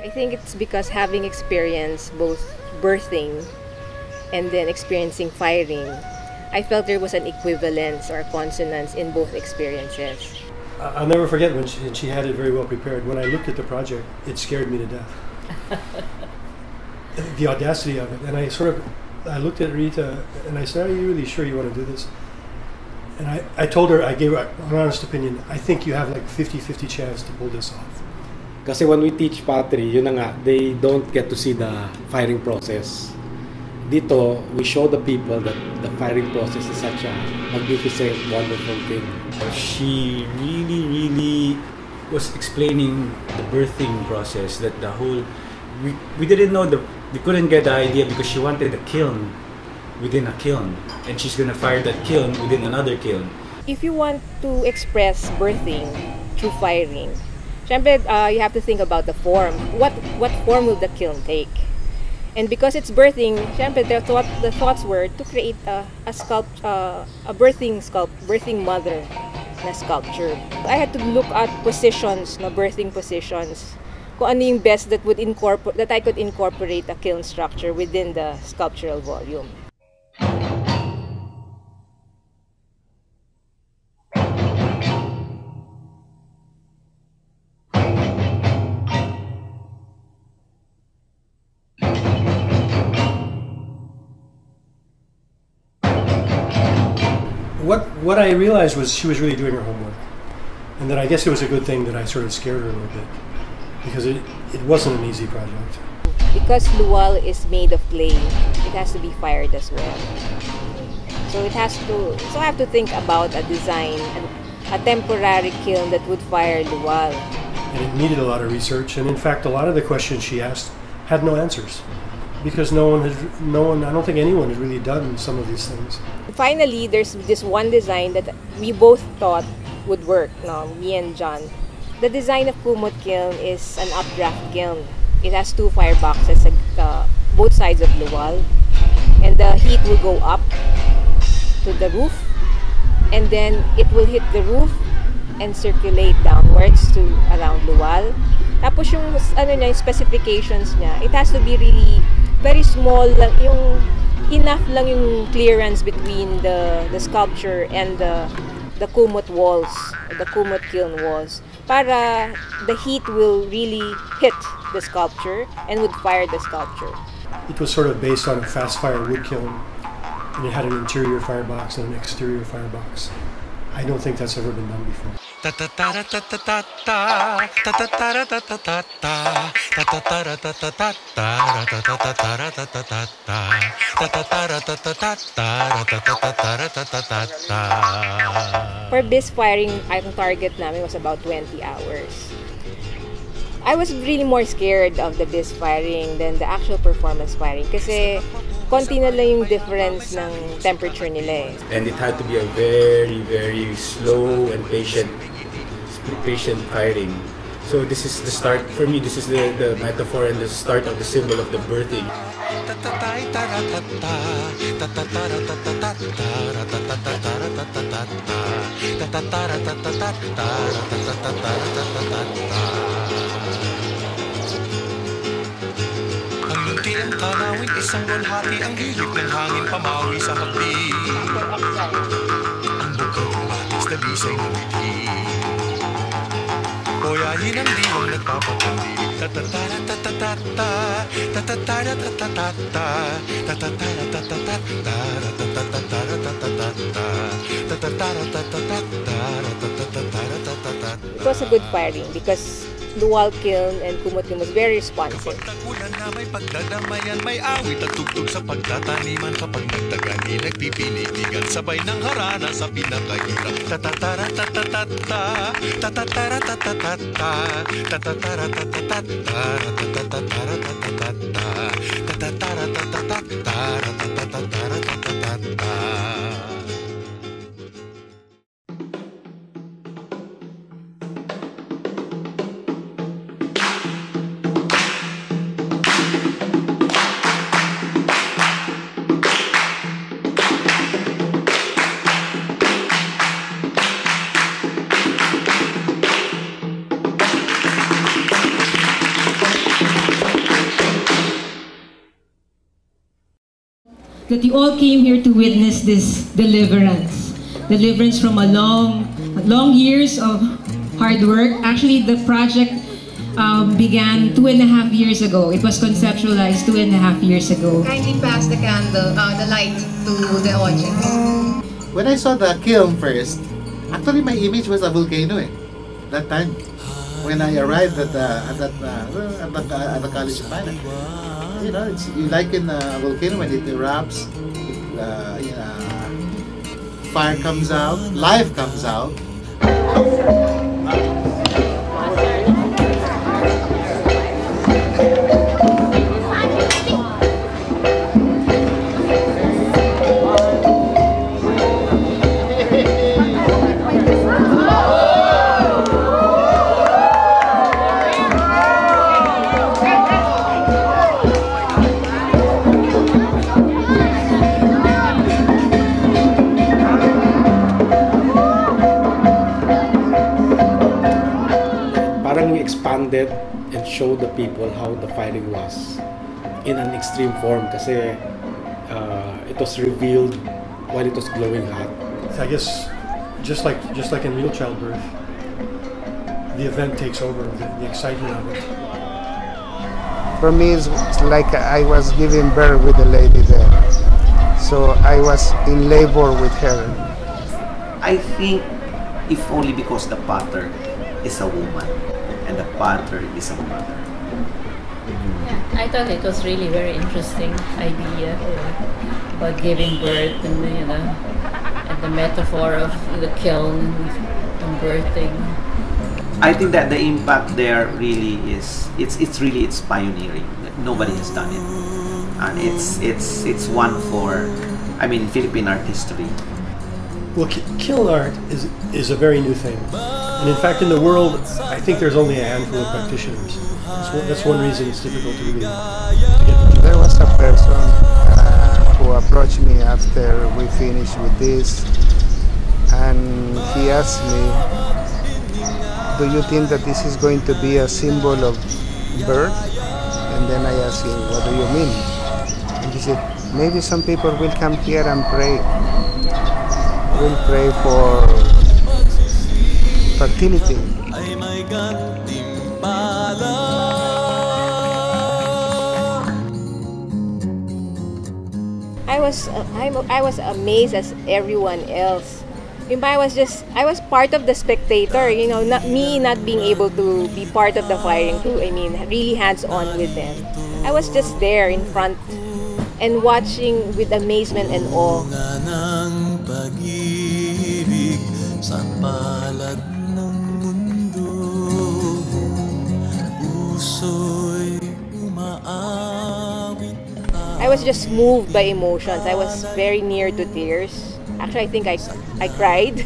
I think it's because having experienced both birthing and then experiencing firing, I felt there was an equivalence or consonance in both experiences. I'll never forget when she had it very well prepared. When I looked at the project, it scared me to death. The audacity of it. And I looked at Rita and I said, "Are you really sure you want to do this?" And I told her, I gave her an honest opinion, I think you have like 50-50 chance to pull this off. Kasi when we teach pottery, yun na nga, they don't get to see the firing process. Dito, we show the people that the firing process is such a magnificent, wonderful thing. She really was explaining the birthing process, that the whole, we didn't know, we couldn't get the idea because she wanted a kiln within a kiln, and she's gonna fire that kiln within another kiln. If you want to express birthing through firing, syempre, you have to think about the form. What form will the kiln take? And because it's birthing, syempre, the thoughts were to create a birthing mother na sculpture. I had to look at positions, na birthing positions, kung ano yung best that I could incorporate a kiln structure within the sculptural volume. What I realized was she was really doing her homework, and that I guess it was a good thing that I sort of scared her a little bit, because it wasn't an easy project. Because LUAL is made of clay, it has to be fired as well. So I have to think about a design, a temporary kiln that would fire LUAL. And it needed a lot of research, and in fact, a lot of the questions she asked had no answers, because I don't think anyone had really done some of these things. Finally, there's this one design that we both thought would work, me and John. The design of Kumot Kiln is an updraft kiln. It has two fireboxes at both sides of LUAL, and the heat will go up to the roof, and then it will hit the roof and circulate downwards to around LUAL. Tapos yung specifications niya, it has to be really very small lang, enough lang yung clearance between the sculpture and the Kumot walls, the Kumot Kiln walls, para the heat will really hit the sculpture and would fire the sculpture. It was sort of based on a fast-fire wood kiln, and it had an interior firebox and an exterior firebox. I don't think that's ever been done before. For BIS firing, ang target namin was about 20 hours. I was really more scared of the BIS firing than the actual performance firing kasi konti na lang yung difference ng temperature nila eh. And it had to be a very slow and patient firing. So this is the start, for me, this is the metaphor and the start of the symbol of the birthing. Ang lunti ang tanawin, isang walhati ang hilig ng hangin pamawi sa hapdi. Ang bukang batis na bisay ng biti. Koyahin ang diwang nagpapatandi. Tatatara-tatatata, tatatara-tatatata, tatatara-tatatata, tatatara-tatatata, tatatara-tatatata. It was a good firing because LUAL Kiln and Kumot Kiln was very responsive. Kapag tagulan na may pagdadamayan, may awit at tugtog sa pagtataniman. Kapag nagtagani, nagpipinitigan, sabay ng harana sa pinakahirap. Tatatara-tatatata, tatatara-tatatata, tatatara-tatatata, tatatara-tatatata, tatatara-tatatata, tatatara-tatatata. that you all came here to witness this deliverance. Deliverance from a long years of hard work. Actually, the project began 2.5 years ago. It was conceptualized 2.5 years ago. Kindly pass the candle, the light to the audience. When I saw the kiln first, actually my image was a volcano that time. When I arrived at the College of Finance. You know, you liken a volcano when it erupts, fire comes out, life comes out. Parang we expanded and showed the people how the firing was in an extreme form kasi it was revealed while it was glowing hot. I guess just like in real childbirth, the event takes over, the excitement of it. For me, it's like I was giving birth with the lady there. So I was in labor with her. I think if only because the potter is a woman and the potter is a mother. Yeah, I thought it was really very interesting idea about giving birth and the metaphor of the kiln and birthing. I think that the impact there really is it's pioneering. Nobody has done it, and it's one for Philippine art history. Well, kiln art is a very new thing, and in fact, in the world, I think there's only a handful of practitioners. That's one reason it's difficult to really get. There was a person who approached me after we finished with this, and he asked me, "Do you think that this is going to be a symbol of birth?" And then I asked him, "What do you mean?" And he said, "Maybe some people will come here and pray. We'll pray for fertility." I was amazed as everyone else. I was part of the spectator, not being able to be part of the firing crew. Really hands-on with them. I was just there in front and watching with amazement and awe. I was just moved by emotions. I was very near to tears. Actually, I think I cried.